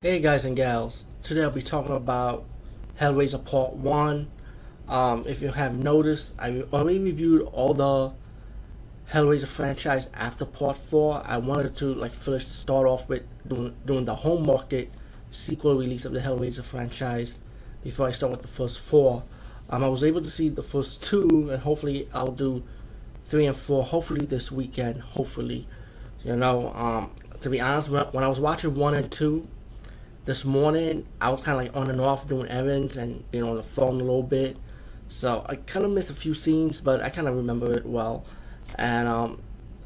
Hey guys and gals, today I'll be talking about Hellraiser Part 1. If you have noticed, I already reviewed all the Hellraiser franchise after Part 4. I wanted to start off with doing the home market sequel release of the Hellraiser franchise before I start with the first four. I was able to see the first two, and hopefully I'll do 3 and 4 hopefully this weekend, hopefully. To be honest, when I was watching 1 and 2 this morning, I was kind of like on and off doing errands and on the phone a little bit, so I kind of missed a few scenes, but I kind of remember it well. And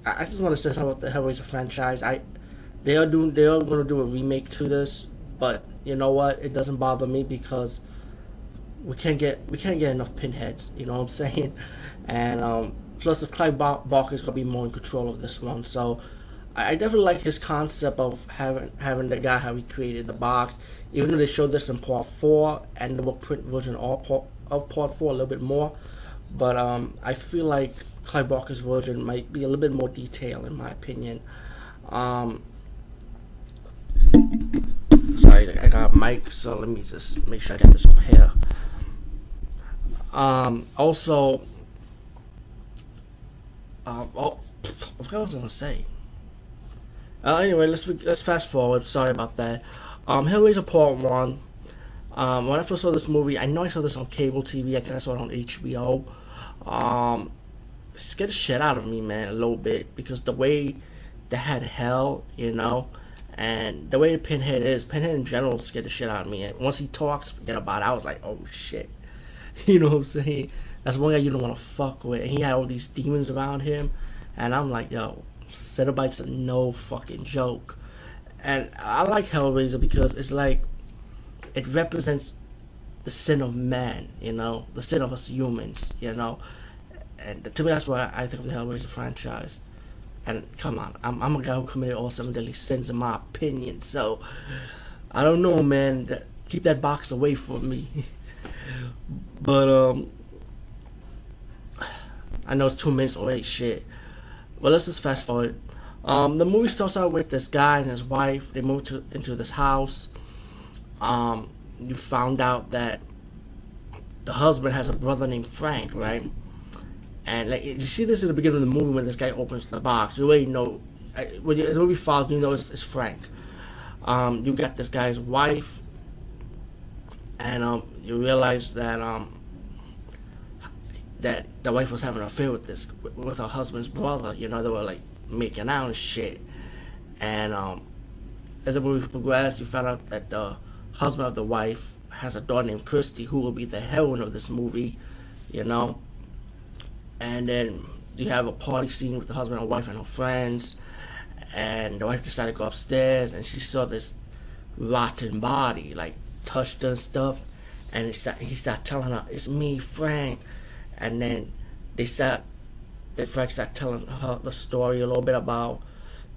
I just want to say something about the Hellraiser franchise. They are going to do a remake to this, but you know what? It doesn't bother me because we can't get enough pinheads. You know what I'm saying? And plus, the Clive Barker is going to be more in control of this one, so I definitely like his concept of having the guy how he created the box. Even though they showed this in Part 4 and the book print version of Part 4 a little bit more, but I feel like Clive Barker's version might be a little bit more detailed in my opinion. Um, Sorry, I got a mic, so let me just make sure I get this on here. Also, oh, I forgot what I was gonna say. Anyway, let's fast forward. Sorry about that. Hellraiser Part 1. When I first saw this movie, I know I saw this on cable TV. I think I saw it on HBO. It scared the shit out of me, man, a little bit because the way they had hell, and the way Pinhead in general scared the shit out of me. And once he talks, forget about it. I was like, oh shit, you know what I'm saying? That's one guy you don't want to fuck with. And he had all these demons around him, and I'm like, yo, Cenobites are no fucking joke. And I like Hellraiser because it's like it represents the sin of man, the sin of us humans. And to me, that's why I think of the Hellraiser franchise. And come on, I'm a guy who committed all 7 deadly sins in my opinion. So I don't know, man. Keep that box away from me. But I know it's 2 minutes already. Shit. Well, let's just fast forward. The movie starts out with this guy and his wife. They move into this house. You found out that the husband has a brother named Frank, right? And like you see this in the beginning of the movie when this guy opens the box. You already know when the movie follows. You know it's Frank. You got this guy's wife, and you realize that the wife was having an affair with her husband's brother. They were like making out and shit. And as the movie progressed, you found out that the husband of the wife has a daughter named Christy, who will be the heroine of this movie. You know, and then you have a party scene with the husband and wife and her friends. And the wife decided to go upstairs, and she saw this rotten body, like touched her and stuff. And he started telling her, "It's me, Frank." And then Frank started telling her the story a little bit about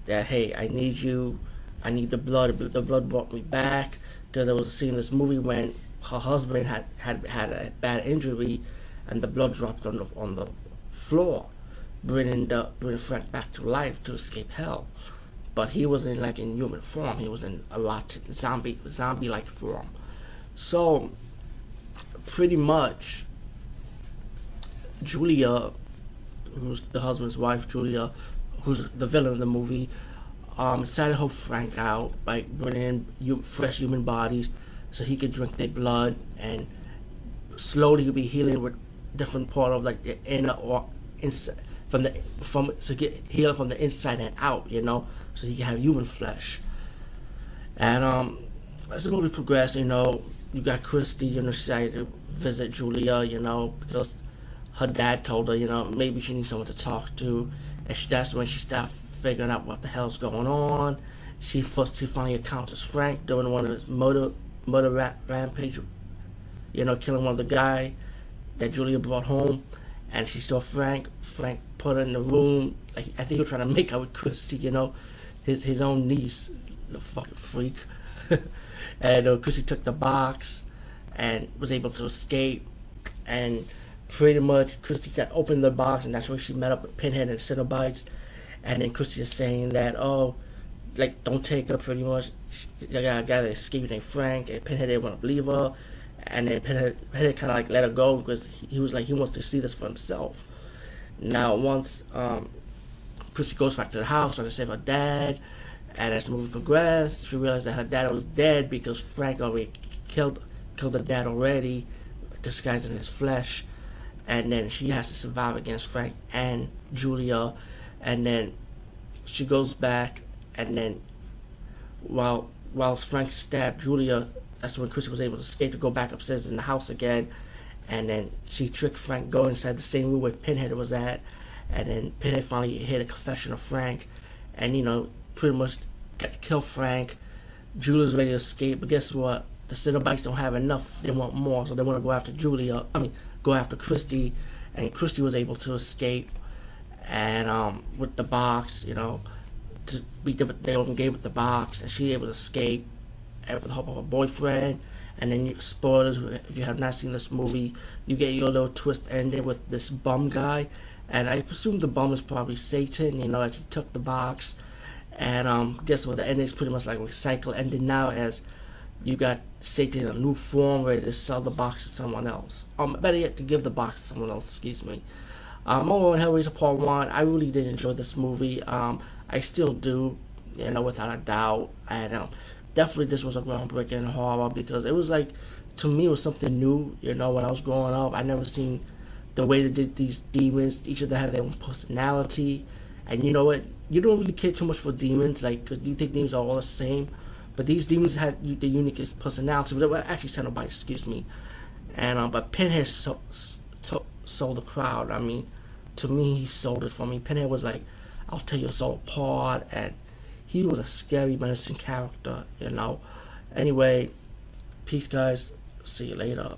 that. Hey, I need you. I need the blood. The blood brought me back. Because there was a scene in this movie when her husband had a bad injury, and the blood dropped on the floor, bringing Frank back to life to escape hell. But he wasn't like in human form. He was in a rotten zombie like form. So pretty much, Julia, who's the husband's wife, who's the villain of the movie, decided to help Frank out by bringing in fresh human bodies so he could drink their blood, and slowly he'll be healing with different part of like the inner or inside to get healed from the inside and out, so he can have human flesh. And as the movie progressed, you got Christy, she decided to visit Julia, because her dad told her, maybe she needs someone to talk to, and that's when she started figuring out what the hell's going on. She finally encounters Frank during one of his murder rampage, killing one of the guy that Julia brought home, and she saw Frank. Frank put her in the room. Like I think he was trying to make out with Christy, his own niece, the fucking freak. And Christy took the box and was able to escape. And pretty much Christy said opened the box, and that's where she met up with Pinhead and Cenobites. And then Christy is saying that, oh, like don't take her pretty much. The guy that escaped named Frank, and Pinhead didn't want to believe her, and then Pinhead kind of like let her go because he was like he wants to see this for himself. Now once Chrissy goes back to the house trying to save her dad, and as the movie progressed, she realized that her dad was dead because Frank already killed her dad already, disguised in his flesh, and then she has to survive against Frank and Julia, and then she goes back, and then whilst Frank stabbed Julia, that's when Chrissy was able to escape to go back upstairs in the house again, and then she tricked Frank go inside the same room where Pinhead was at, and then Pinhead finally hit a confession of Frank, and pretty much kill Frank. Julia's ready to escape, but guess what? The Cenobites don't have enough. They want more, so they want to go after Julia. Go after Christy, and Christy was able to escape, and with the box, to beat their own game with the box, and she able to escape with the help of her boyfriend. And then spoilers, if you have not seen this movie, you get your little twist ending with this bum guy, and I presume the bum is probably Satan, as he took the box. And guess what? The ending is pretty much like a cycle ending now, as you got Satan in a new form, ready to sell the box to someone else. Better yet, to give the box to someone else. Excuse me. Overall, Hellraiser Part 1, I really did enjoy this movie. I still do, without a doubt. And definitely this was a groundbreaking horror because it was like, to me, it was something new. When I was growing up, I never seen the way they did these demons. Each of them had their own personality. And you know what? You don't really care too much for demons, like, cause you think demons are all the same. But these demons had the unique personality. But they were actually Cenobites, excuse me. And but Pinhead sold the crowd. To me, he sold it for me. Pinhead was like, I'll tear your soul apart, and he was a scary, menacing character. Anyway, peace, guys. See you later.